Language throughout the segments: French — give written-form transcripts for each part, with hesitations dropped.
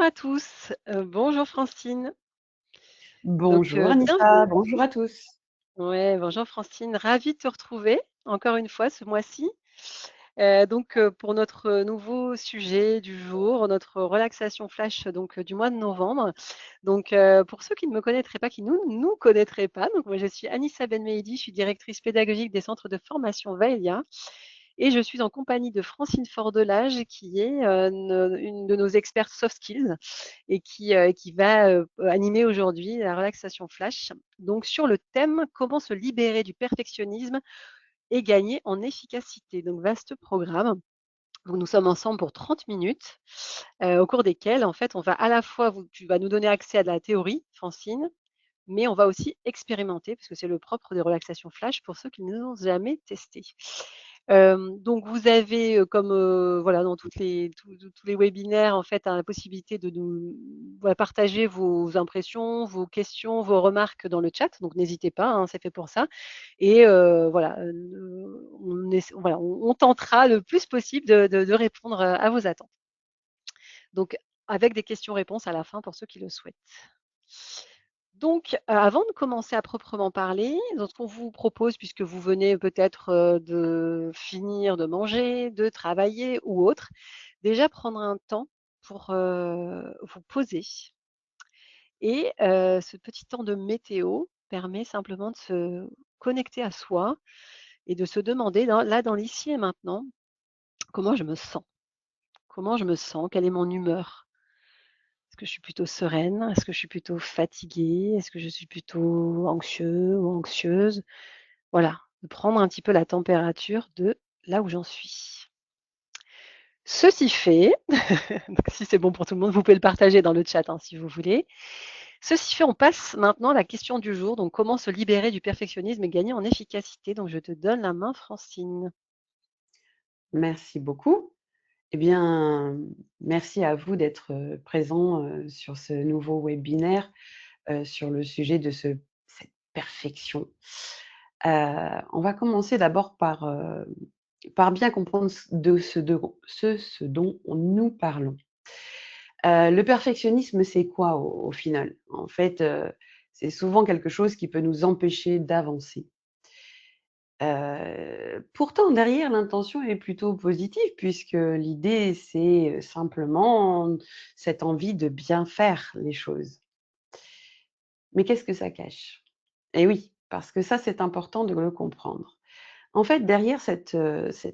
Bonjour à tous, bonjour Francine. Donc, Bonjour Anissa, bienvenue. bonjour à tous. Ouais, bonjour Francine, ravie de te retrouver encore une fois ce mois-ci. Pour notre nouveau sujet du jour, notre relaxation flash du mois de novembre. Pour ceux qui ne me connaîtraient pas, qui nous connaîtraient pas, donc moi je suis Anissa Benmeidi, je suis directrice pédagogique des centres de formation Vaelia. Et je suis en compagnie de Francine Fordelage, qui est une de nos expertes soft skills et qui va animer aujourd'hui la relaxation flash. Donc, sur le thème comment se libérer du perfectionnisme et gagner en efficacité. Donc, vaste programme. Donc, nous sommes ensemble pour 30 minutes, au cours desquelles, en fait, on va à la fois, tu vas nous donner accès à de la théorie, Francine, mais on va aussi expérimenter, parce que c'est le propre des relaxations flash pour ceux qui ne l'ont jamais testé. Donc vous avez, comme voilà, dans tous les webinaires, en fait, hein, la possibilité de nous voilà, partager vos impressions, vos questions, vos remarques dans le chat. Donc n'hésitez pas, hein, c'est fait pour ça. Et voilà, voilà, on tentera le plus possible de répondre à vos attentes. Donc avec des questions-réponses à la fin pour ceux qui le souhaitent. Donc, avant de commencer à proprement parler, ce qu'on vous propose, puisque vous venez peut-être de finir de manger, de travailler ou autre, déjà prendre un temps pour vous poser. Et ce petit temps de météo permet simplement de se connecter à soi et de se demander, là, dans l'ici et maintenant, comment je me sens. Comment je me sens, quelle est mon humeur. Est-ce que je suis plutôt sereine? Est-ce que je suis plutôt fatiguée? Est-ce que je suis plutôt anxieux ou anxieuse? Voilà, de prendre un petit peu la température de là où j'en suis. Ceci fait, donc si c'est bon pour tout le monde, vous pouvez le partager dans le chat hein, si vous voulez. Ceci fait, on passe maintenant à la question du jour. Donc, comment se libérer du perfectionnisme et gagner en efficacité? Donc, je te donne la main, Francine. Merci beaucoup. Eh bien, merci à vous d'être présent sur ce nouveau webinaire sur le sujet de cette perfection. On va commencer d'abord par bien comprendre ce dont nous parlons. Le perfectionnisme, c'est quoi au final? En fait, c'est souvent quelque chose qui peut nous empêcher d'avancer. Pourtant derrière l'intention est plutôt positive puisque l'idée c'est, simplement cette envie de bien faire les choses. Mais qu'est-ce que ça cache? Eh oui, parce que ça c'est important de le comprendre. En fait derrière cette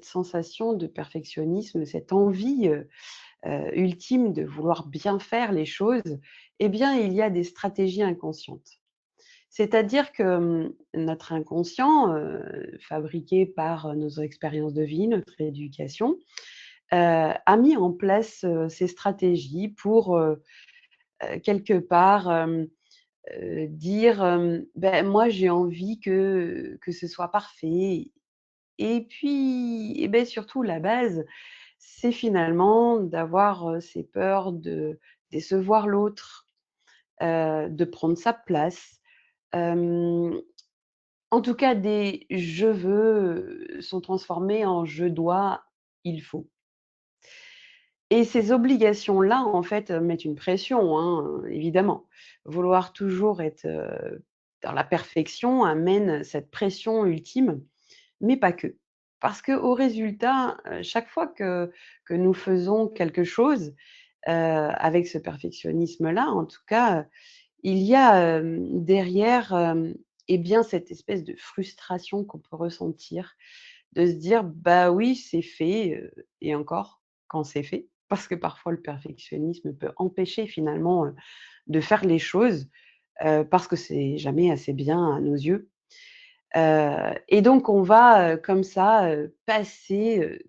sensation de perfectionnisme, cette envie, ultime de vouloir bien faire les choses, eh bien il y a des stratégies inconscientes. C'est-à-dire que, notre inconscient, fabriqué par nos expériences de vie, notre éducation, a mis en place, ces stratégies pour, quelque part, dire, «Beh, moi j'ai envie que ce soit parfait» et puis et beh, surtout la base, c'est finalement d'avoir, ces peurs de décevoir l'autre, de prendre sa place, hem en tout cas, des «je veux» sont transformés en «je dois», «il faut» et ces obligations-là, en fait, mettent une pression, hein, évidemment. Vouloir toujours être, dans la perfection amène cette pression ultime, mais pas que. Parce qu'au résultat, chaque fois que nous faisons quelque chose, avec ce perfectionnisme-là, en tout cas, il y a, derrière, et bien, cette espèce de frustration qu'on peut ressentir, de se dire: «Bah, oui, c'est fait», et encore, quand c'est fait. Parce que parfois le perfectionnisme peut empêcher finalement, de faire les choses, parce que c'est jamais assez bien à nos yeux. Et donc on va, comme ça, passer,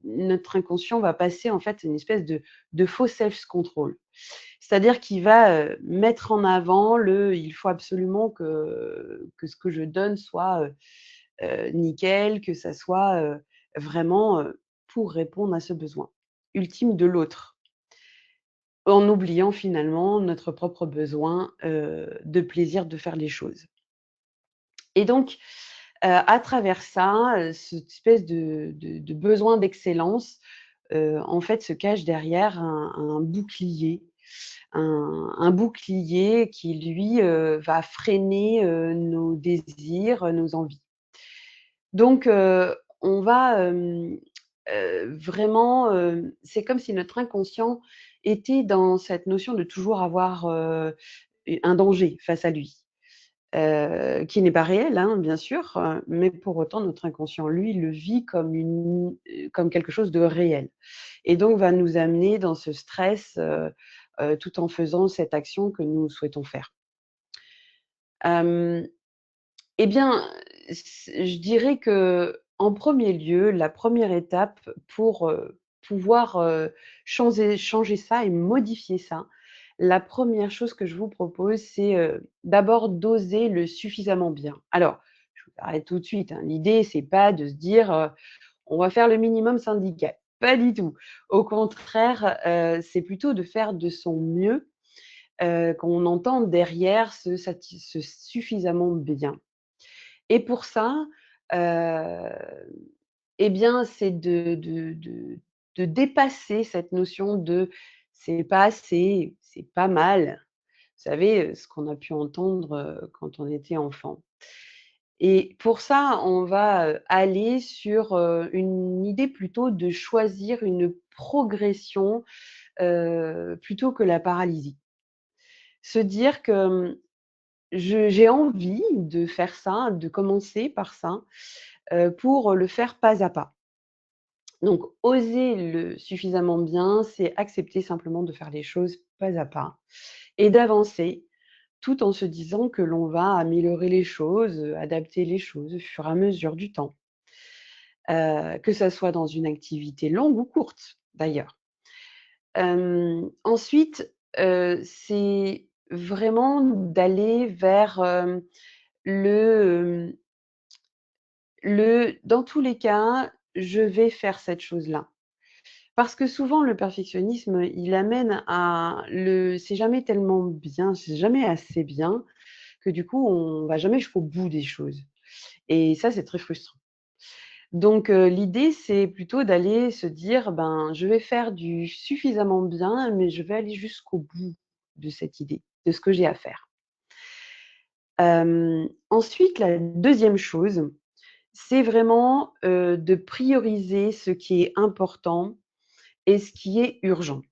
notre inconscient va passer en fait une espèce de faux self control. C'est-à-dire qu'il va, mettre en avant «il faut absolument que ce que je donne soit, nickel, que ça soit, vraiment, pour répondre à ce besoin ultime de l'autre». En oubliant finalement notre propre besoin, de plaisir de faire les choses. Et donc, à travers ça, cette espèce de besoin d'excellence, en fait, se cache derrière un bouclier, un bouclier qui lui, va freiner, nos désirs, nos envies. Donc on va, vraiment, c'est comme si notre inconscient était dans cette notion de toujours avoir, un danger face à lui, qui n'est pas réel, hein, bien sûr, mais pour autant notre inconscient, lui, le vit comme quelque chose de réel et donc va nous amener dans ce stress, tout en faisant cette action que nous souhaitons faire. Hem Eh bien, je dirais que en premier lieu, la première étape pour, pouvoir, changer ça et modifier ça, la première chose que je vous propose, c'est, d'abord doser le suffisamment bien. Alors, je vous arrête tout de suite, hein, l'idée, c'est pas de se dire, «On va faire le minimum syndical». Pas du tout. Au contraire, c'est plutôt de faire de son mieux, qu'on entend derrière ce suffisamment bien. Et pour ça, heu, eh bien, c'est de dépasser cette notion de: «C'est pas assez, c'est pas mal». Vous savez, ce qu'on a pu entendre, quand on était enfant. Et pour ça, on va, aller sur, une idée plutôt de choisir une progression, plutôt que la paralysie. Se dire que, j'ai envie de faire ça, de commencer par ça, pour le faire pas à pas. Donc oser le suffisamment bien, c'est accepter simplement de faire les choses pas à pas et d'avancer tout en se disant que l'on va améliorer les choses, adapter les choses au fur et à mesure du temps, que ça soit dans une activité longue ou courte d'ailleurs. Ensuite, c'est vraiment d'aller vers, le, dans tous les cas, je vais faire cette chose-là. Parce que souvent le perfectionnisme, il amène à le c'est jamais tellement bien, c'est jamais assez bien que du coup on va jamais jusqu'au bout des choses et ça, c'est très frustrant. Donc l'idée, c'est plutôt d'aller se dire: «Ben, je vais faire du suffisamment bien, mais je vais aller jusqu'au bout de cette idée, de ce que j'ai à faire». Ensuite, la deuxième chose, c'est vraiment, de prioriser ce qui est important et ce qui est urgent.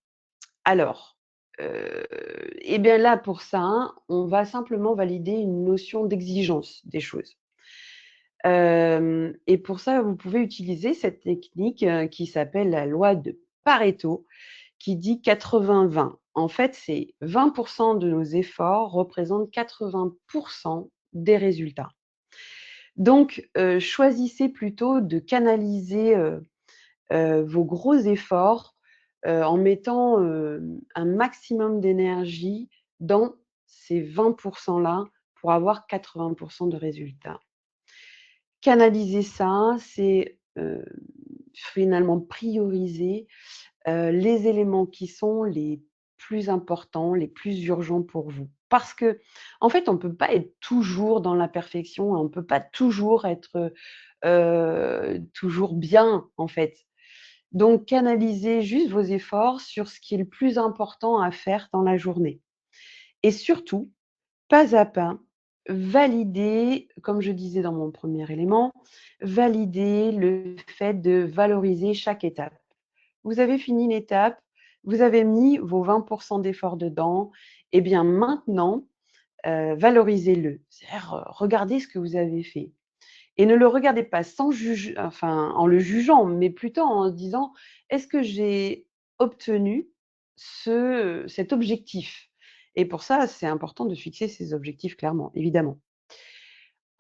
Alors, et bien là, pour ça, on va simplement valider une notion d'exigence des choses. Et pour ça, vous pouvez utiliser cette technique, qui s'appelle la loi de Pareto, qui dit 80-20. En fait, c'est 20 de nos efforts représentent 80 des résultats. Donc, choisissez plutôt de canaliser, vos gros efforts, en mettant, un maximum d'énergie dans ces 20 là pour avoir 80 de résultats. Canaliser ça, c'est, finalement prioriser, les éléments qui sont les plus importants, les plus urgents pour vous. Parce qu'en fait, on ne peut pas être toujours dans la perfection, on ne peut pas toujours être, toujours bien, en fait. Donc canalisez juste vos efforts sur ce qui est le plus important à faire dans la journée et surtout, pas à pas, validez, comme je disais dans mon premier élément, validez le fait de valoriser chaque étape. Vous avez fini l'étape, vous avez mis vos 20 d'effort dedans et bien maintenant, valorisez-le. C'est-à-dire, regardez ce que vous avez fait et ne le regardez pas sans enfin, en le jugeant, mais plutôt en se disant: «Est-ce que j'ai obtenu cet objectif?» Et pour ça, c'est important de fixer ses objectifs clairement, évidemment.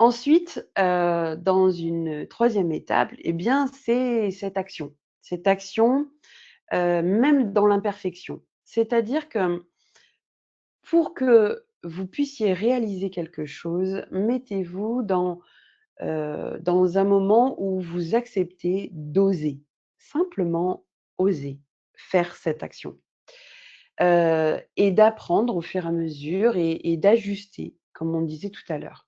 Ensuite, dans une troisième étape, eh bien, c'est cette action. Cette action, même dans l'imperfection. C'est-à-dire que pour que vous puissiez réaliser quelque chose, mettez-vous dans un moment où vous acceptez d'oser. Simplement oser faire cette action, et d'apprendre au fur et à mesure et d'ajuster, comme on disait tout à l'heure.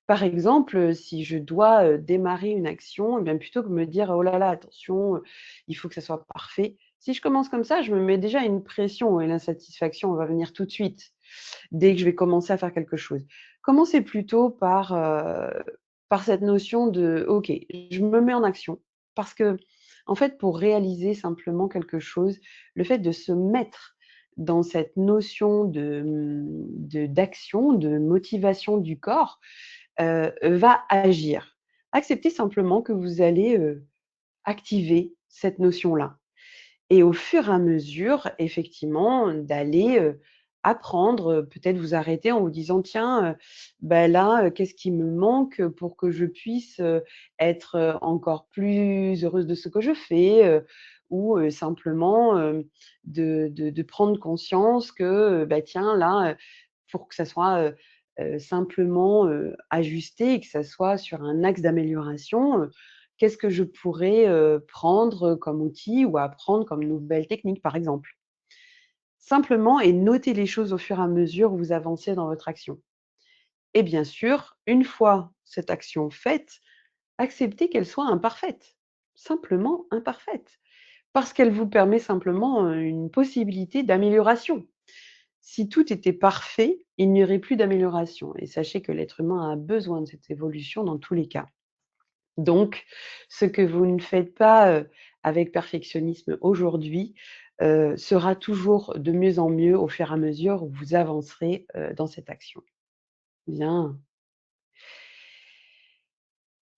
Par exemple, si je dois, démarrer une action, et bien plutôt que de me dire: «Oh là là, attention, il faut que ça soit parfait», Si je commence comme ça, je me mets déjà une pression et l'insatisfaction va venir tout de suite, dès que je vais commencer à faire quelque chose. Commencez plutôt par cette notion de: «OK, je me mets en action». Parce que en fait, pour réaliser simplement quelque chose, le fait de se mettre dans cette notion d'action, de motivation du corps, va agir. Acceptez simplement que vous allez, activer cette notion-là. Et au fur et à mesure, effectivement, d'aller, apprendre, peut-être vous arrêter en vous disant: «Tiens, bah, là, qu'est-ce qui me manque pour que je puisse, être, encore plus heureuse de ce que je fais?» Ou, simplement, de prendre conscience que, bah, tiens, là, pour que ça soit, simplement, ajusté et que ça soit sur un axe d'amélioration, qu'est-ce que je pourrais, prendre comme outil ou apprendre comme nouvelle technique, par exemple? Simplement et notez les choses au fur et à mesure où vous avancez dans votre action. Et bien sûr, une fois cette action faite, acceptez qu'elle soit imparfaite, simplement imparfaite, parce qu'elle vous permet simplement, une possibilité d'amélioration. Si tout était parfait, il n'y aurait plus d'amélioration et sachez que l'être humain a besoin de cette évolution dans tous les cas. Donc, ce que vous ne faites pas, avec perfectionnisme aujourd'hui, sera toujours de mieux en mieux au fur et à mesure où vous avancerez, dans cette action. Bien.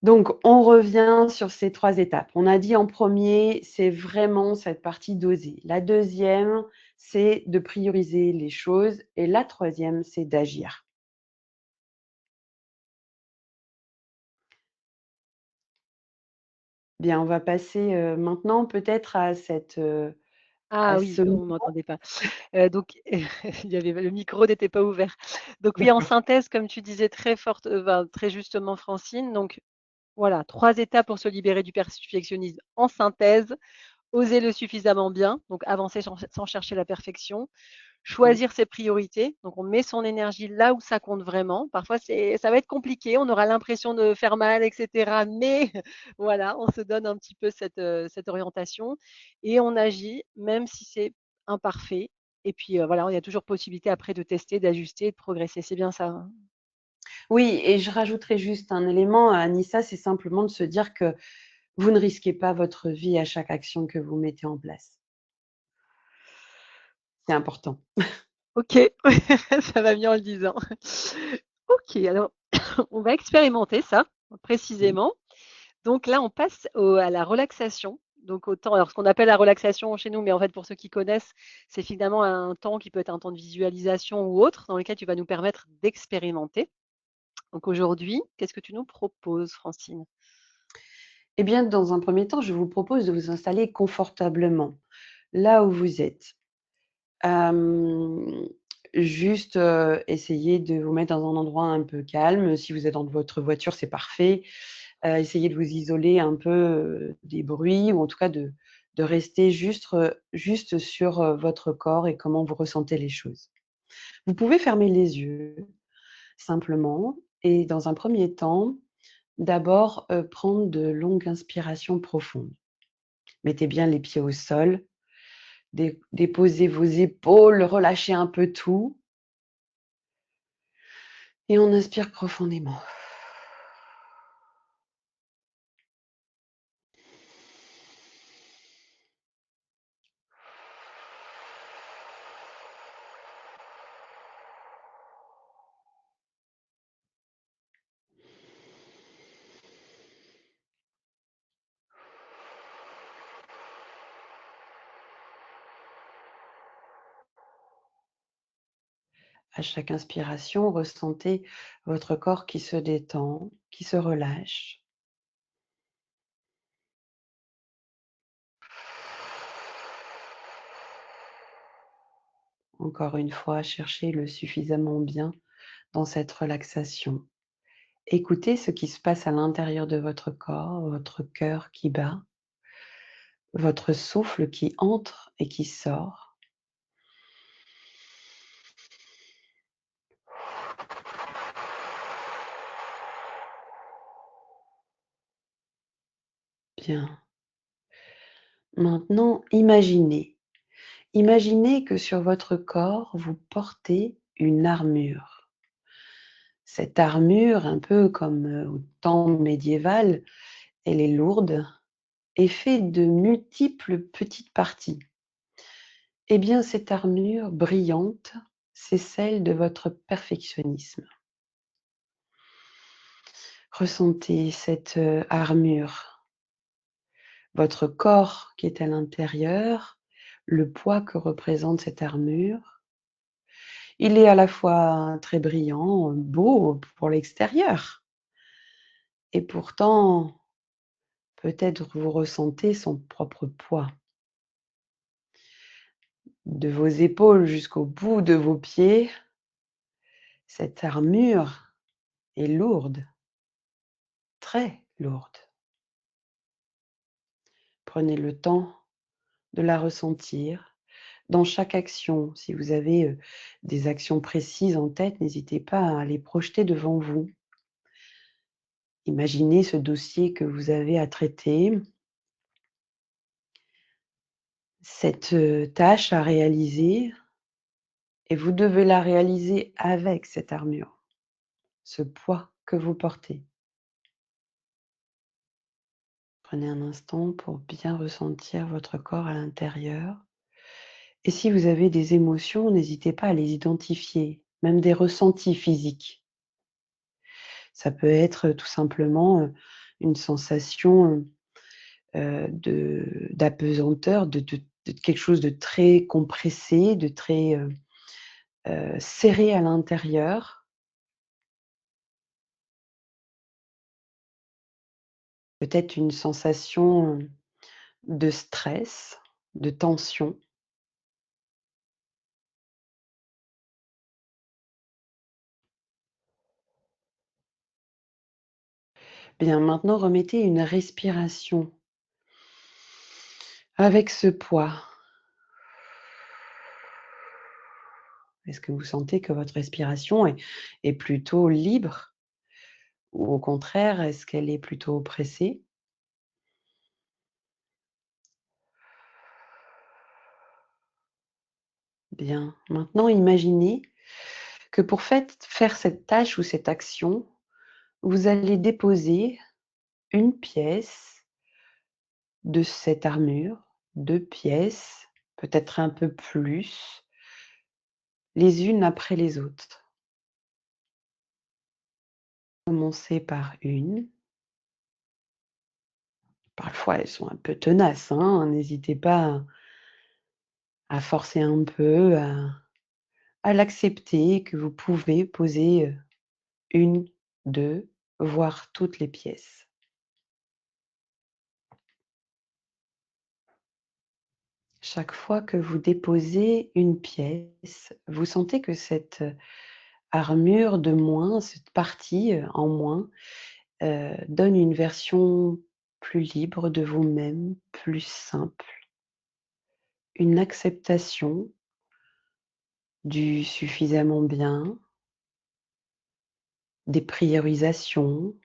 Donc on revient sur ces 3 étapes. On a dit en premier, c'est vraiment cette partie d'oser. La deuxième, c'est de prioriser les choses et la troisième, c'est d'agir. Bien, on va passer, maintenant peut-être à Ah oui, ce on m'entendait pas. Donc il y avait le micro n'était pas ouvert. Donc oui, en d'accord. synthèse, comme tu disais très forte enfin, très justement Francine, donc voilà, 3 étapes pour se libérer du perfectionnisme en synthèse: oser le suffisamment bien, donc avancer sans chercher la perfection. Mmh. Choisir ses priorités, donc on met son énergie là où ça compte vraiment. Parfois ça va être compliqué, on aura l'impression de faire mal et cetera, mais voilà, on se donne un petit peu cette orientation et on agit même si c'est imparfait et puis, voilà, il y a toujours possibilité après de tester, d'ajuster et de progresser. C'est bien ça, hein? Oui et je rajouterai juste un élément, Anissa, c'est simplement de se dire que vous ne risquez pas votre vie à chaque action que vous mettez en place. C'est important. OK, ça va mieux en le disant. OK, alors on va expérimenter ça, Mmh. précisément. Donc là, on passe à la relaxation. Donc autant alors ce qu'on appelle la relaxation chez nous, mais en fait pour ceux qui connaissent, c'est finalement un temps qui peut être un temps de visualisation ou autre, dans lequel tu vas nous permettre d'expérimenter. Donc aujourd'hui, qu'est-ce que tu nous proposes, Francine? Eh bien, dans un premier temps, je vous propose de vous installer confortablement, là où vous êtes. Hem, Juste, essayez de vous mettre dans un endroit un peu calme. Si vous êtes dans votre voiture, c'est parfait. Essayez de vous isoler un peu, des bruits ou en tout cas de rester juste sur, votre corps et comment vous ressentez les choses. Vous pouvez fermer les yeux simplement et dans un premier temps, d'abord, prendre de longues inspirations profondes. Mettez bien les pieds au sol, déposez vos épaules, relâchez un peu tout et on inspire profondément. À chaque inspiration, ressentez votre corps qui se détend, qui se relâche. Encore une fois, cherchez le suffisamment bien dans cette relaxation. Écoutez ce qui se passe à l'intérieur de votre corps, votre cœur qui bat, votre souffle qui entre et qui sort. Bien. Maintenant, imaginez que sur votre corps, vous portez une armure. Cette armure, un peu comme au temps médiéval, elle est lourde et faite de multiples petites parties. Eh bien, cette armure brillante, c'est celle de votre perfectionnisme. Ressentez cette armure, votre corps qui est à l'intérieur, le poids que représente cette armure. Il est à la fois très brillant, beau pour l'extérieur et pourtant, peut-être vous ressentez son propre poids. De vos épaules jusqu'au bout de vos pieds, cette armure est lourde, très lourde. Prenez le temps de la ressentir dans chaque action. Si vous avez des actions précises en tête, n'hésitez pas à les projeter devant vous. Imaginez ce dossier que vous avez à traiter, cette tâche à réaliser, et vous devez la réaliser avec cette armure, ce poids que vous portez. Prenez un instant pour bien ressentir votre corps à l'intérieur. Et si vous avez des émotions, n'hésitez pas à les identifier, même des ressentis physiques. Ça peut être tout simplement une sensation d'apesanteur, de quelque chose de très compressé, de très serré à l'intérieur. Peut-être une sensation de stress, de tension. Bien, maintenant, remettez une respiration avec ce poids. Est-ce que vous sentez que votre respiration est plutôt libre ou au contraire, est-ce qu'elle est plutôt oppressée? Bien, maintenant imaginez que pour faire cette tâche ou cette action, vous allez déposer une pièce de cette armure, 2 pièces, peut-être un peu plus, les unes après les autres. Commencez par une. Parfois, elles sont un peu tenaces, hein, n'hésitez pas à forcer un peu, à l'accepter que vous pouvez poser, 1, 2, voire toutes les pièces. Chaque fois que vous déposez une pièce, vous sentez que cette armure de moins, cette partie, en moins, donne une version plus libre de vous-même, plus simple. Une acceptation du suffisamment bien, des priorisations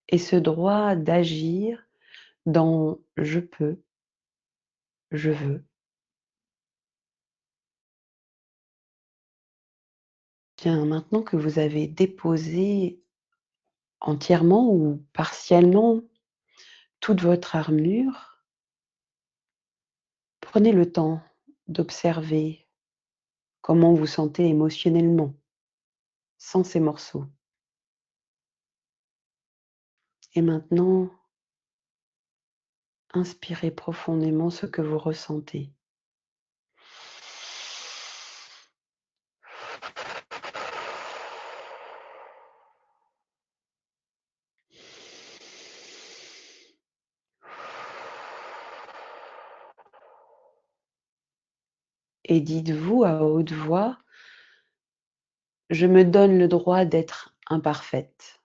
et ce droit d'agir dans «je peux», «je veux». Bien, maintenant que vous avez déposé entièrement ou partiellement toute votre armure, prenez le temps d'observer comment vous sentez émotionnellement sans ces morceaux. Et maintenant, inspirez profondément ce que vous ressentez. Et dites-vous à haute voix: «Je me donne le droit d'être imparfaite».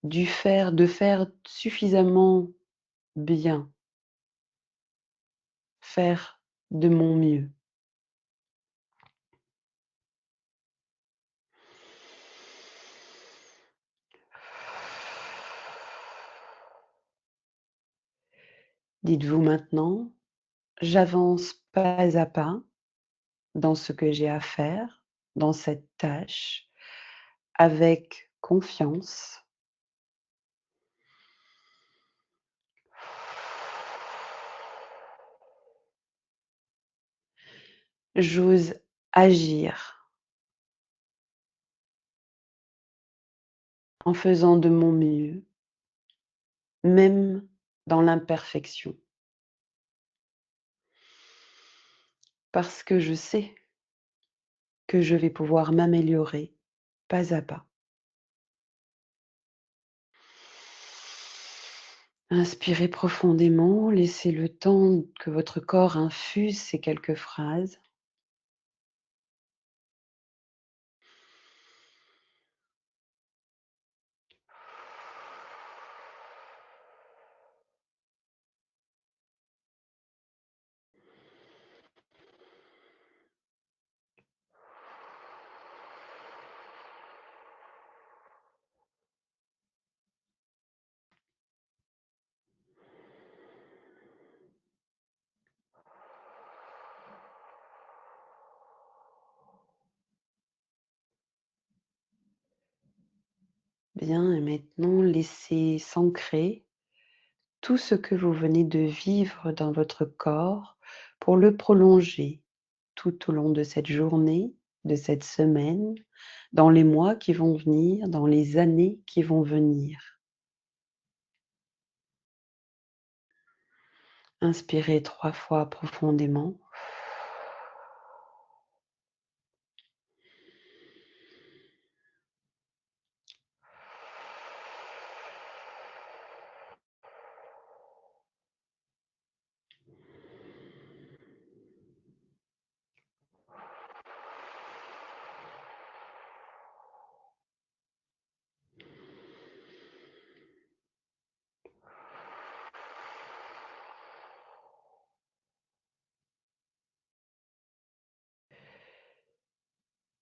De faire suffisamment bien, faire de mon mieux. Dites-vous maintenant, j'avance pas à pas dans ce que j'ai à faire, dans cette tâche, avec confiance. J'ose agir en faisant de mon mieux, même dans l'imperfection, parce que je sais que je vais pouvoir m'améliorer pas à pas. Inspirez profondément, laissez le temps que votre corps infuse ces quelques phrases. Bien, et maintenant laissez s'ancrer tout ce que vous venez de vivre dans votre corps pour le prolonger tout au long de cette journée, de cette semaine, dans les mois qui vont venir, dans les années qui vont venir. Inspirez 3 fois profondément.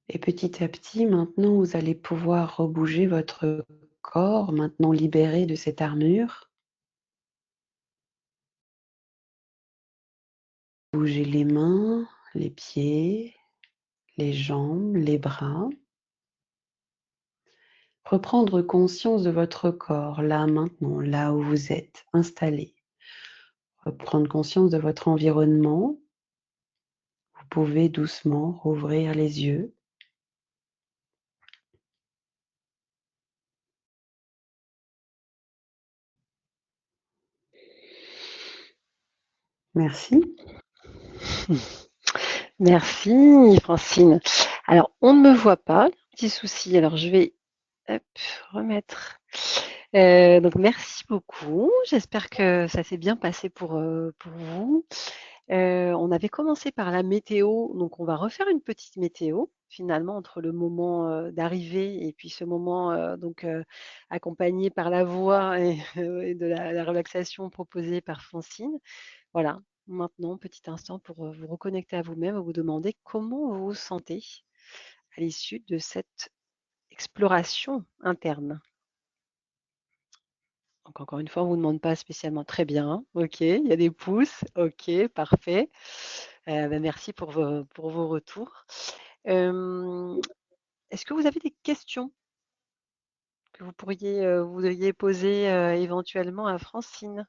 Et petit à petit, maintenant, vous allez pouvoir rebouger votre corps, maintenant libéré de cette armure. Bougez les mains, les pieds, les jambes, les bras. Reprendre conscience de votre corps, là, maintenant, là où vous êtes installé. Reprendre conscience de votre environnement. Vous pouvez doucement rouvrir les yeux. Merci. Merci Francine. Alors, on ne me voit pas, petit souci. Alors, je vais hop, remettre. Donc, merci beaucoup. J'espère que ça s'est bien passé pour vous. On avait commencé par la météo, donc on va refaire une petite météo finalement entre le moment d'arrivée et puis ce moment accompagné par la voix et, et de la relaxation proposée par Francine. Voilà, maintenant, petit instant pour vous reconnecter à vous-même et vous demander comment vous vous sentez à l'issue de cette exploration interne. Donc, encore une fois, on ne vous demande pas spécialement très bien. Ok, il y a des pouces. Ok, parfait. Merci pour vos retours. Est-ce que vous avez des questions que vous voudriez poser éventuellement à Francine?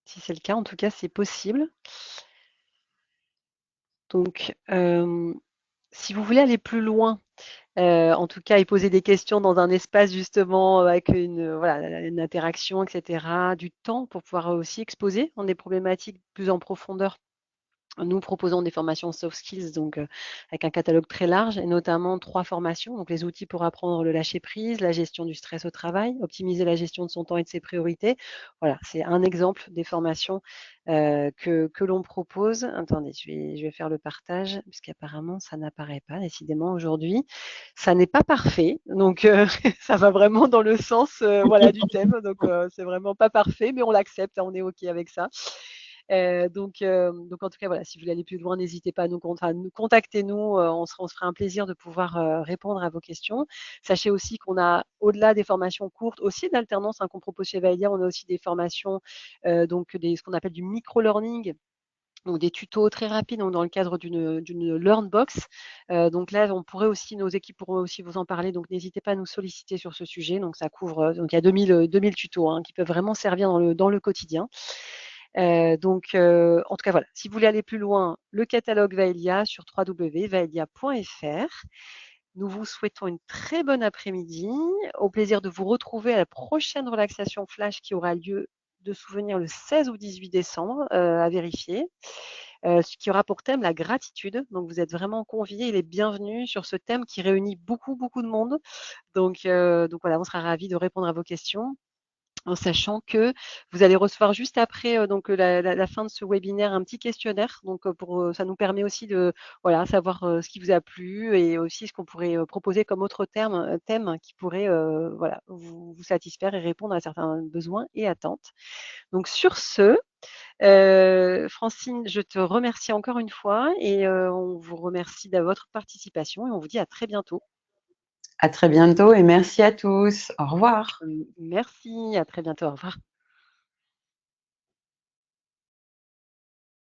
Si c'est le cas, en tout cas, c'est possible. Donc, si vous voulez aller plus loin, en tout cas et poser des questions dans un espace justement avec voilà, une interaction, etc., du temps pour pouvoir aussi exposer dans des problématiques plus en profondeur. Nous proposons des formations soft skills, donc avec un catalogue très large et notamment 3 formations. Donc les outils pour apprendre le lâcher prise, la gestion du stress au travail, optimiser la gestion de son temps et de ses priorités. Voilà, c'est un exemple des formations que l'on propose. Attendez, je vais faire le partage puisqu'apparemment ça n'apparaît pas. Décidément aujourd'hui, ça n'est pas parfait. Donc ça va vraiment dans le sens voilà du thème. Donc c'est vraiment pas parfait, mais on l'accepte, on est ok avec ça. Donc en tout cas, voilà, si vous voulez aller plus loin, n'hésitez pas à nous contacter nous, on se fera un plaisir de pouvoir, répondre à vos questions. Sachez aussi qu'on a, au-delà des formations courtes, aussi d'alternance, hein, qu'on propose chez Valia, on a aussi des formations, donc ce qu'on appelle du micro-learning, donc des tutos très rapides, donc dans le cadre d'une Learnbox. Donc là, nos équipes pourront aussi vous en parler, donc n'hésitez pas à nous solliciter sur ce sujet. Donc ça couvre, donc il y a 2000 tutos, hein, qui peuvent vraiment servir dans le quotidien. En tout cas, voilà, si vous voulez aller plus loin, le catalogue Vaelia sur www.vaelia.fr. Nous vous souhaitons une très bonne après-midi. Au plaisir de vous retrouver à la prochaine relaxation flash qui aura lieu de souvenir le 16 ou 18 décembre, à vérifier, ce qui aura pour thème la gratitude. Donc vous êtes vraiment conviés et les bienvenus sur ce thème qui réunit beaucoup, beaucoup de monde. Donc voilà, on sera ravis de répondre à vos questions, en sachant que vous allez recevoir juste après, la fin de ce webinaire, un petit questionnaire. Donc, ça nous permet aussi de, voilà, savoir, ce qui vous a plu et aussi ce qu'on pourrait, proposer comme autre thème qui pourrait, voilà, vous satisfaire et répondre à certains besoins et attentes. Donc sur ce, Francine, je te remercie encore une fois et on vous remercie de votre participation et on vous dit à très bientôt. À très bientôt et merci à tous. Au revoir. Merci, à très bientôt. Au revoir.